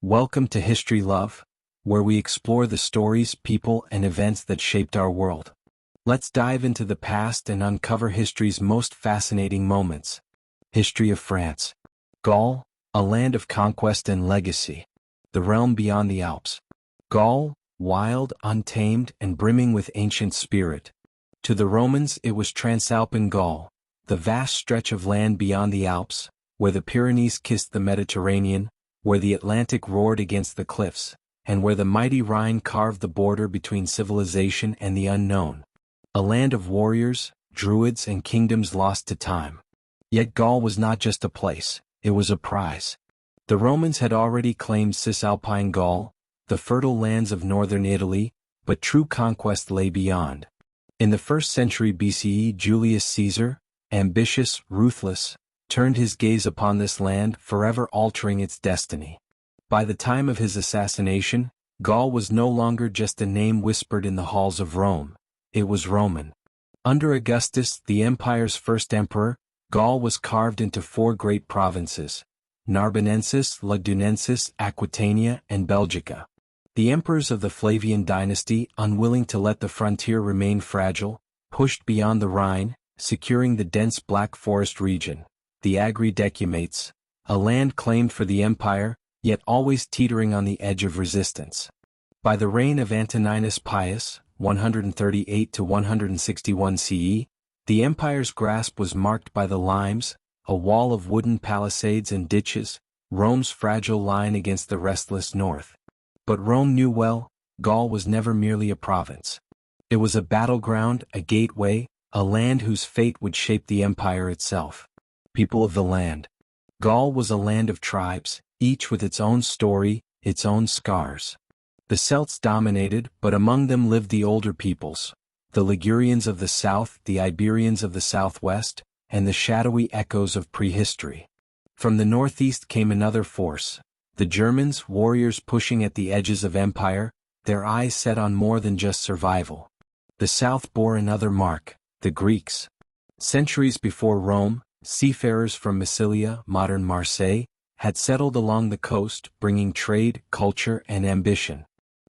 Welcome to History Love, where we explore the stories, people, and events that shaped our world. Let's dive into the past and uncover history's most fascinating moments. History of France. Gaul, a land of conquest and legacy. The realm beyond the Alps. Gaul, wild, untamed, and brimming with ancient spirit. To the Romans it was Transalpine Gaul, the vast stretch of land beyond the Alps, where the Pyrenees kissed the Mediterranean, where the Atlantic roared against the cliffs, and where the mighty Rhine carved the border between civilization and the unknown. A land of warriors, druids, and kingdoms lost to time. Yet Gaul was not just a place, it was a prize. The Romans had already claimed Cisalpine Gaul, the fertile lands of northern Italy, but true conquest lay beyond. In the 1st century BCE, Julius Caesar, ambitious, ruthless, turned his gaze upon this land, forever altering its destiny. By the time of his assassination, Gaul was no longer just a name whispered in the halls of Rome. It was Roman. Under Augustus, the empire's first emperor, Gaul was carved into 4 great provinces: Narbonensis, Lugdunensis, Aquitania, and Belgica. The emperors of the Flavian dynasty, unwilling to let the frontier remain fragile, pushed beyond the Rhine, securing the dense Black Forest region. The Agri-Decumates, a land claimed for the empire, yet always teetering on the edge of resistance. By the reign of Antoninus Pius, 138 to 161 CE, the empire's grasp was marked by the limes, a wall of wooden palisades and ditches, Rome's fragile line against the restless north. But Rome knew well, Gaul was never merely a province. It was a battleground, a gateway, a land whose fate would shape the empire itself. People of the land. Gaul was a land of tribes, each with its own story, its own scars. The Celts dominated, but among them lived the older peoples, the Ligurians of the south, the Iberians of the southwest, and the shadowy echoes of prehistory. From the northeast came another force, the Germans, warriors pushing at the edges of empire, their eyes set on more than just survival. The south bore another mark, the Greeks. Centuries before Rome, seafarers from Massilia, modern Marseille, had settled along the coast, bringing trade, culture, and ambition.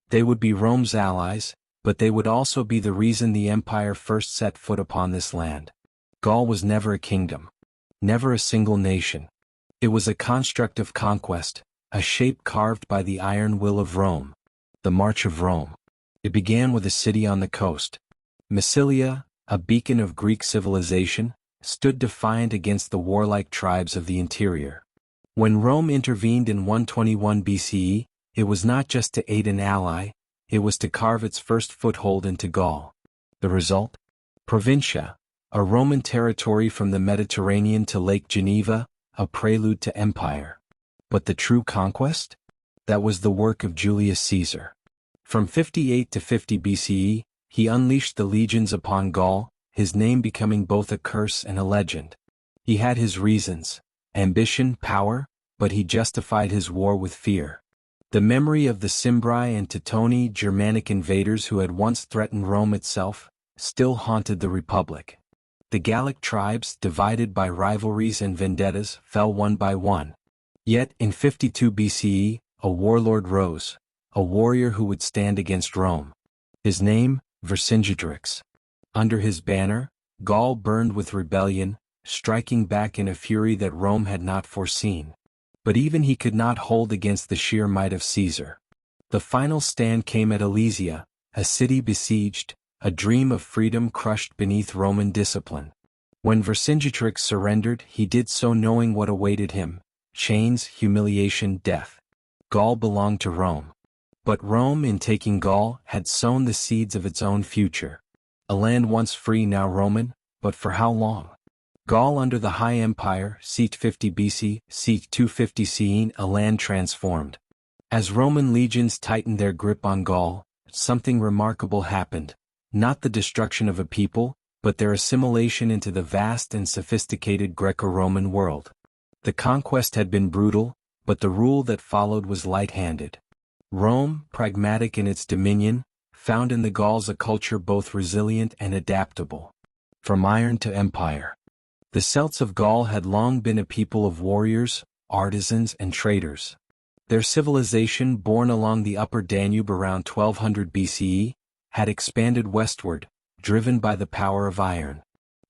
They would be Rome's allies, but they would also be the reason the empire first set foot upon this land. Gaul was never a kingdom, never a single nation. It was a construct of conquest, a shape carved by the iron will of Rome. The March of Rome. It began with a city on the coast. Massilia, a beacon of Greek civilization, stood defiant against the warlike tribes of the interior. When Rome intervened in 121 BCE, it was not just to aid an ally, it was to carve its first foothold into Gaul. The result? Provincia, a Roman territory from the Mediterranean to Lake Geneva, a prelude to empire. But the true conquest? That was the work of Julius Caesar. From 58 to 50 BCE, he unleashed the legions upon Gaul, his name becoming both a curse and a legend. He had his reasons, ambition, power, but he justified his war with fear. The memory of the Cimbri and Teutoni Germanic invaders who had once threatened Rome itself, still haunted the Republic. The Gallic tribes, divided by rivalries and vendettas, fell one by one. Yet, in 52 BCE, a warlord rose, a warrior who would stand against Rome. His name, Vercingetorix. Under his banner, Gaul burned with rebellion, striking back in a fury that Rome had not foreseen. But even he could not hold against the sheer might of Caesar. The final stand came at Alesia, a city besieged, a dream of freedom crushed beneath Roman discipline. When Vercingetorix surrendered, he did so knowing what awaited him: chains, humiliation, death. Gaul belonged to Rome. But Rome, in taking Gaul, had sown the seeds of its own future. A land once free, now Roman, but for how long? Gaul under the High Empire, c. 50 BC, c. 250 CE, a land transformed. As Roman legions tightened their grip on Gaul, something remarkable happened. Not the destruction of a people, but their assimilation into the vast and sophisticated Greco-Roman world. The conquest had been brutal, but the rule that followed was light-handed. Rome, pragmatic in its dominion, found in the Gauls a culture both resilient and adaptable. From iron to empire. The Celts of Gaul had long been a people of warriors, artisans, and traders. Their civilization, born along the upper Danube around 1200 BCE, had expanded westward, driven by the power of iron.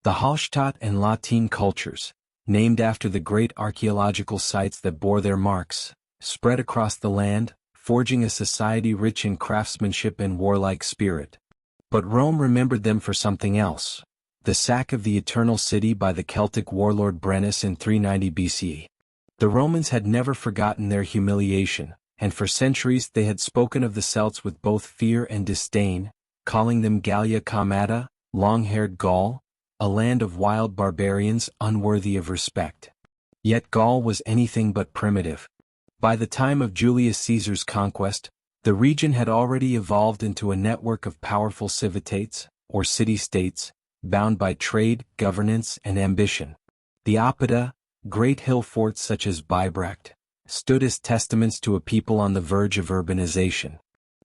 The Hallstatt and Latine cultures, named after the great archaeological sites that bore their marks, spread across the land, forging a society rich in craftsmanship and warlike spirit. But Rome remembered them for something else: the sack of the Eternal City by the Celtic warlord Brennus in 390 BCE. The Romans had never forgotten their humiliation, and for centuries they had spoken of the Celts with both fear and disdain, calling them Gallia Comata, long-haired Gaul, a land of wild barbarians unworthy of respect. Yet Gaul was anything but primitive. By the time of Julius Caesar's conquest, the region had already evolved into a network of powerful civitates, or city-states, bound by trade, governance, and ambition. The Oppida, great hill forts such as Bibracte, stood as testaments to a people on the verge of urbanization.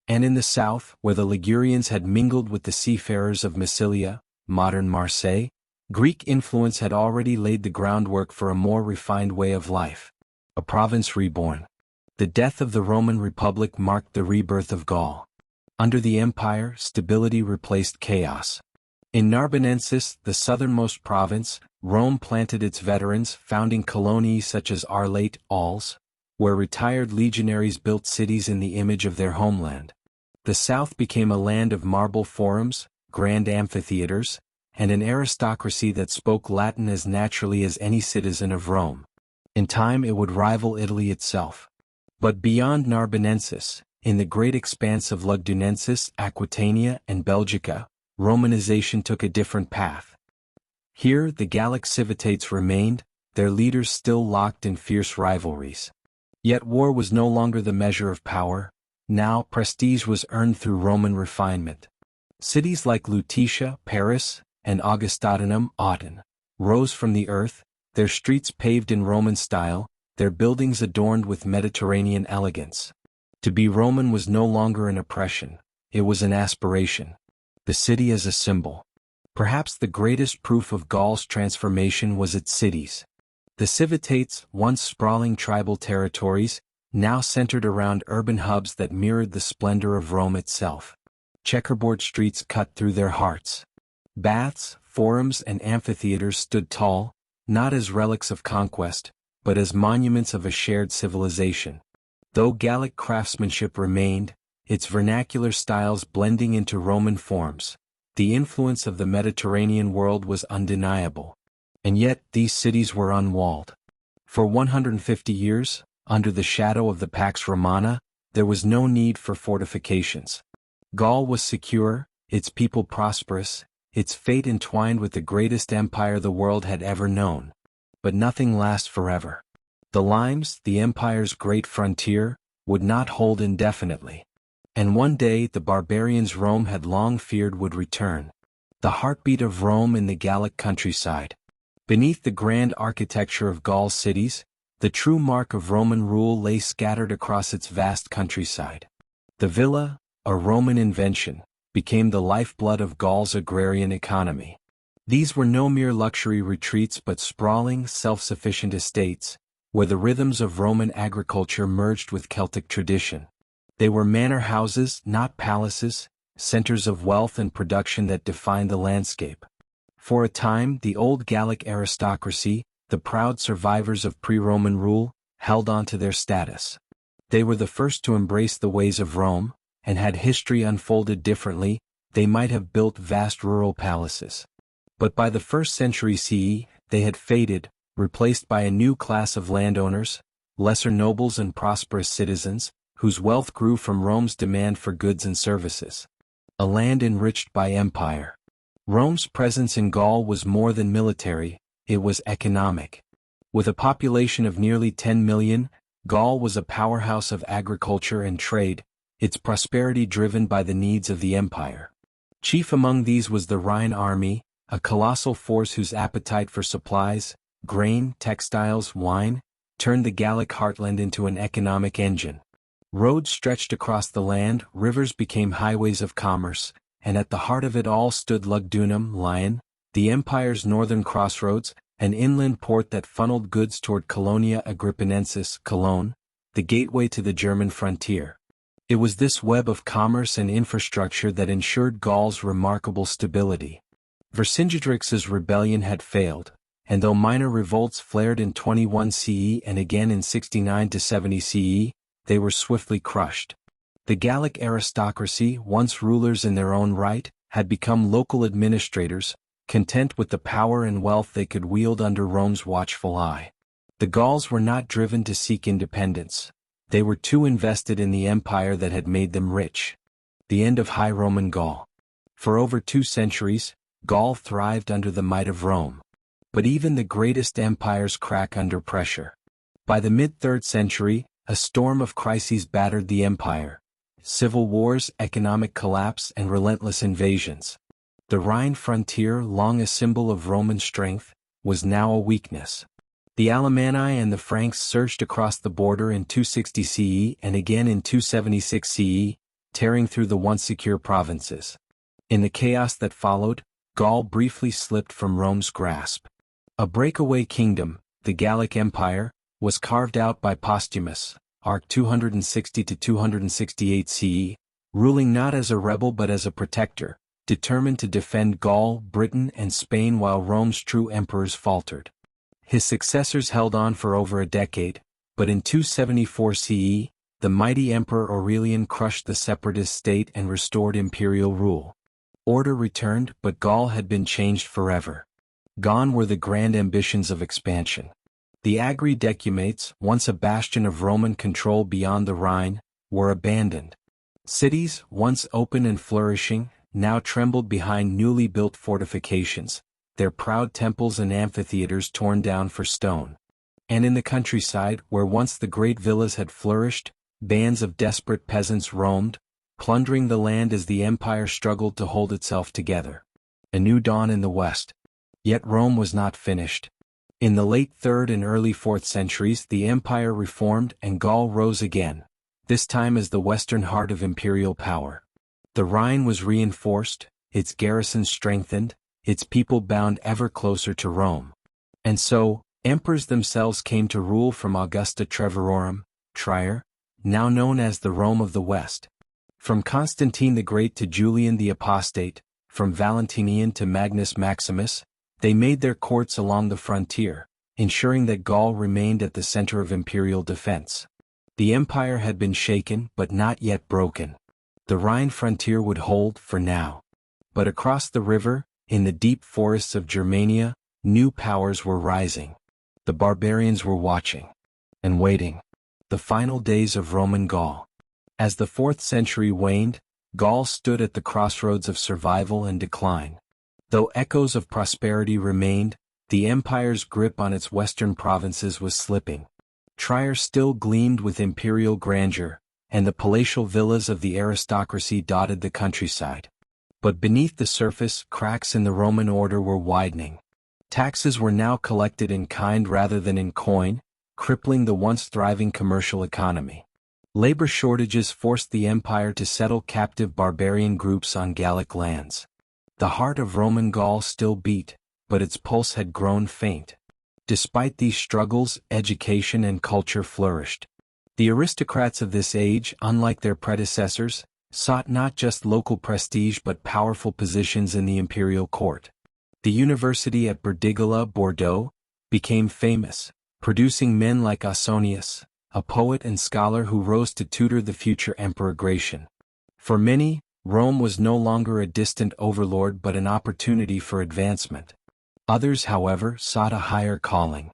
And in the south, where the Ligurians had mingled with the seafarers of Massilia, modern Marseille, Greek influence had already laid the groundwork for a more refined way of life. A province reborn. The death of the Roman Republic marked the rebirth of Gaul. Under the empire, stability replaced chaos. In Narbonensis, the southernmost province, Rome planted its veterans, founding colonies such as Arlate, Alls, where retired legionaries built cities in the image of their homeland. The south became a land of marble forums, grand amphitheaters, and an aristocracy that spoke Latin as naturally as any citizen of Rome. In time it would rival Italy itself. But beyond Narbonensis, in the great expanse of Lugdunensis, Aquitania, and Belgica, Romanization took a different path. Here the Gallic civitates remained, their leaders still locked in fierce rivalries. Yet war was no longer the measure of power. Now prestige was earned through Roman refinement. Cities like Lutetia, Paris, and Augustatinum, Autun, rose from the earth, their streets paved in Roman style, their buildings adorned with Mediterranean elegance. To be Roman was no longer an oppression, it was an aspiration. The city as a symbol. Perhaps the greatest proof of Gaul's transformation was its cities. The civitates, once sprawling tribal territories, now centered around urban hubs that mirrored the splendor of Rome itself. Checkerboard streets cut through their hearts. Baths, forums, and amphitheaters stood tall, not as relics of conquest, but as monuments of a shared civilization. Though Gallic craftsmanship remained, its vernacular styles blending into Roman forms, the influence of the Mediterranean world was undeniable. And yet these cities were unwalled. For 150 years, under the shadow of the Pax Romana, there was no need for fortifications. Gaul was secure, its people prosperous, its fate entwined with the greatest empire the world had ever known. But nothing lasts forever. The limes, the empire's great frontier, would not hold indefinitely. And one day the barbarians Rome had long feared would return. The heartbeat of Rome in the Gallic countryside. Beneath the grand architecture of Gaul's cities, the true mark of Roman rule lay scattered across its vast countryside. The villa, a Roman invention, became the lifeblood of Gaul's agrarian economy. These were no mere luxury retreats but sprawling, self-sufficient estates, where the rhythms of Roman agriculture merged with Celtic tradition. They were manor houses, not palaces, centers of wealth and production that defined the landscape. For a time, the old Gallic aristocracy, the proud survivors of pre-Roman rule, held on to their status. They were the first to embrace the ways of Rome, and had history unfolded differently, they might have built vast rural palaces. But by the 1st century CE, they had faded, replaced by a new class of landowners, lesser nobles and prosperous citizens, whose wealth grew from Rome's demand for goods and services. A land enriched by empire. Rome's presence in Gaul was more than military, it was economic. With a population of nearly 10 million, Gaul was a powerhouse of agriculture and trade, its prosperity driven by the needs of the empire. Chief among these was the Rhine army, a colossal force whose appetite for supplies, grain, textiles, wine, turned the Gallic heartland into an economic engine. Roads stretched across the land, rivers became highways of commerce, and at the heart of it all stood Lugdunum, Lyon, the empire's northern crossroads, an inland port that funneled goods toward Colonia Agrippinensis, Cologne, the gateway to the German frontier. It was this web of commerce and infrastructure that ensured Gaul's remarkable stability. Vercingetorix's rebellion had failed, and though minor revolts flared in 21 CE and again in 69 to 70 CE, they were swiftly crushed. The Gallic aristocracy, once rulers in their own right, had become local administrators, content with the power and wealth they could wield under Rome's watchful eye. The Gauls were not driven to seek independence. They were too invested in the empire that had made them rich. The end of High Roman Gaul. For over 2 centuries, Gaul thrived under the might of Rome. But even the greatest empires crack under pressure. By the mid-3rd century, a storm of crises battered the empire. Civil wars, economic collapse, and relentless invasions. The Rhine frontier, long a symbol of Roman strength, was now a weakness. The Alemanni and the Franks surged across the border in 260 CE and again in 276 CE, tearing through the once secure provinces. In the chaos that followed, Gaul briefly slipped from Rome's grasp. A breakaway kingdom, the Gallic Empire, was carved out by Postumus, Arc 260 to 268 CE, ruling not as a rebel but as a protector, determined to defend Gaul, Britain, and Spain while Rome's true emperors faltered. His successors held on for over a decade, but in 274 CE, the mighty Emperor Aurelian crushed the separatist state and restored imperial rule. Order returned, but Gaul had been changed forever. Gone were the grand ambitions of expansion. The Agri Decumates, once a bastion of Roman control beyond the Rhine, were abandoned. Cities, once open and flourishing, now trembled behind newly built fortifications, their proud temples and amphitheaters torn down for stone. And in the countryside, where once the great villas had flourished, bands of desperate peasants roamed, plundering the land as the empire struggled to hold itself together. A new dawn in the west. Yet Rome was not finished. In the late 3rd and early 4th centuries, the empire reformed and Gaul rose again, this time as the western heart of imperial power. The Rhine was reinforced, its garrisons strengthened, its people bound ever closer to Rome. And so, emperors themselves came to rule from Augusta Treverorum, Trier, now known as the Rome of the West. From Constantine the Great to Julian the Apostate, from Valentinian to Magnus Maximus, they made their courts along the frontier, ensuring that Gaul remained at the center of imperial defense. The empire had been shaken but not yet broken. The Rhine frontier would hold for now. But across the river, in the deep forests of Germania, new powers were rising. The barbarians were watching and waiting. The final days of Roman Gaul. As the 4th century waned, Gaul stood at the crossroads of survival and decline. Though echoes of prosperity remained, the empire's grip on its western provinces was slipping. Trier still gleamed with imperial grandeur, and the palatial villas of the aristocracy dotted the countryside. But beneath the surface, cracks in the Roman order were widening. Taxes were now collected in kind rather than in coin, crippling the once thriving commercial economy. Labor shortages forced the empire to settle captive barbarian groups on Gallic lands. The heart of Roman Gaul still beat, but its pulse had grown faint. Despite these struggles, education and culture flourished. The aristocrats of this age, unlike their predecessors, sought not just local prestige but powerful positions in the imperial court. The university at Berdigala, Bordeaux, became famous, producing men like Ausonius, a poet and scholar who rose to tutor the future Emperor Gratian. For many, Rome was no longer a distant overlord but an opportunity for advancement. Others, however, sought a higher calling.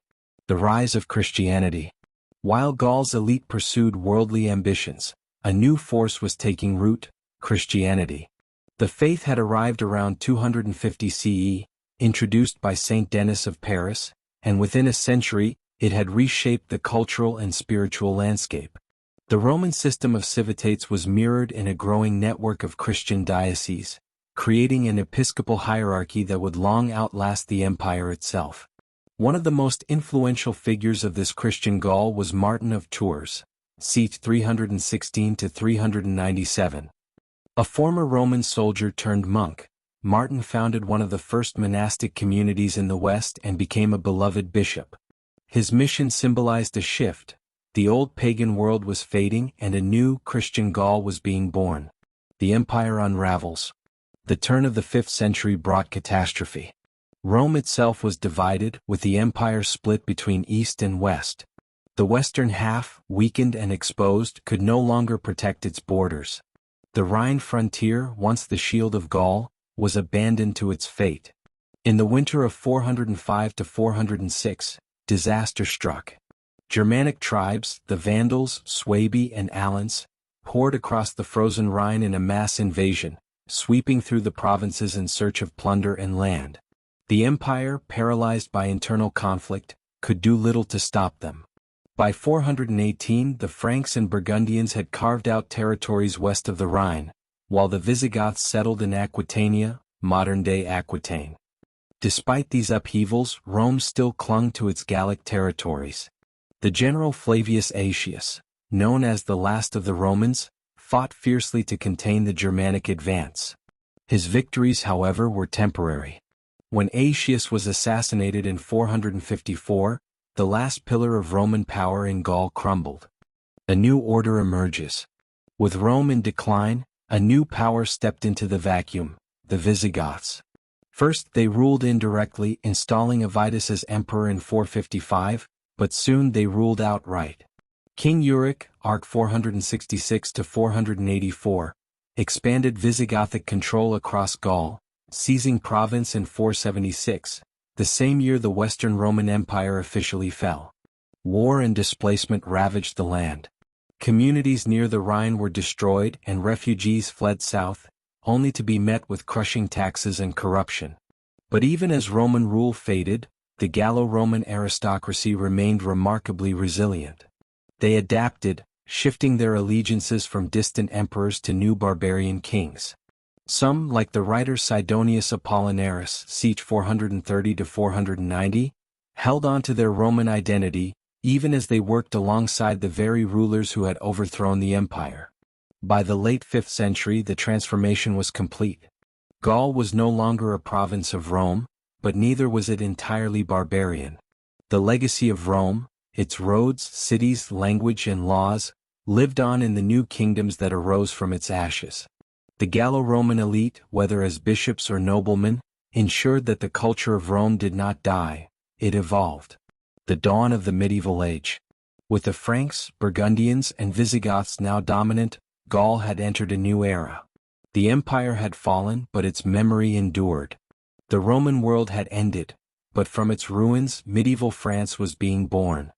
The rise of Christianity. While Gaul's elite pursued worldly ambitions, a new force was taking root: Christianity. The faith had arrived around 250 CE, introduced by Saint Denis of Paris, and within a century, it had reshaped the cultural and spiritual landscape. The Roman system of civitates was mirrored in a growing network of Christian dioceses, creating an episcopal hierarchy that would long outlast the empire itself. One of the most influential figures of this Christian Gaul was Martin of Tours, c. 316 to 397. A former Roman soldier turned monk, Martin founded one of the first monastic communities in the West and became a beloved bishop. His mission symbolized a shift, The old pagan world was fading and a new Christian Gaul was being born. The empire unravels. The turn of the 5th century brought catastrophe. Rome itself was divided, with the empire split between East and West. The western half, weakened and exposed, could no longer protect its borders. The Rhine frontier, once the shield of Gaul, was abandoned to its fate. In the winter of 405 to 406, disaster struck. Germanic tribes, the Vandals, Suebi and Alans, poured across the frozen Rhine in a mass invasion, sweeping through the provinces in search of plunder and land. The empire, paralyzed by internal conflict, could do little to stop them. By 418, the Franks and Burgundians had carved out territories west of the Rhine, while the Visigoths settled in Aquitania, modern-day Aquitaine. Despite these upheavals, Rome still clung to its Gallic territories. The general Flavius Aetius, known as the last of the Romans, fought fiercely to contain the Germanic advance. His victories, however, were temporary. When Aetius was assassinated in 454, the last pillar of Roman power in Gaul crumbled. A new order emerges. With Rome in decline, a new power stepped into the vacuum, the Visigoths. First they ruled indirectly, installing Avitus as emperor in 455, but soon they ruled outright. King Euric, Arc 466 to 484, expanded Visigothic control across Gaul, seizing Provence in 476, the same year the Western Roman Empire officially fell. War and displacement ravaged the land. Communities near the Rhine were destroyed and refugees fled south, only to be met with crushing taxes and corruption. But even as Roman rule faded, the Gallo-Roman aristocracy remained remarkably resilient. They adapted, shifting their allegiances from distant emperors to new barbarian kings. Some, like the writer Sidonius Apollinaris, c. 430 to 490, held on to their Roman identity, even as they worked alongside the very rulers who had overthrown the empire. By the late 5th century, the transformation was complete. Gaul was no longer a province of Rome, but neither was it entirely barbarian. The legacy of Rome, its roads, cities, language and laws, lived on in the new kingdoms that arose from its ashes. The Gallo-Roman elite, whether as bishops or noblemen, ensured that the culture of Rome did not die, it evolved. The dawn of the medieval age. With the Franks, Burgundians and Visigoths now dominant, Gaul had entered a new era. The empire had fallen, but its memory endured. The Roman world had ended, but from its ruins medieval France was being born.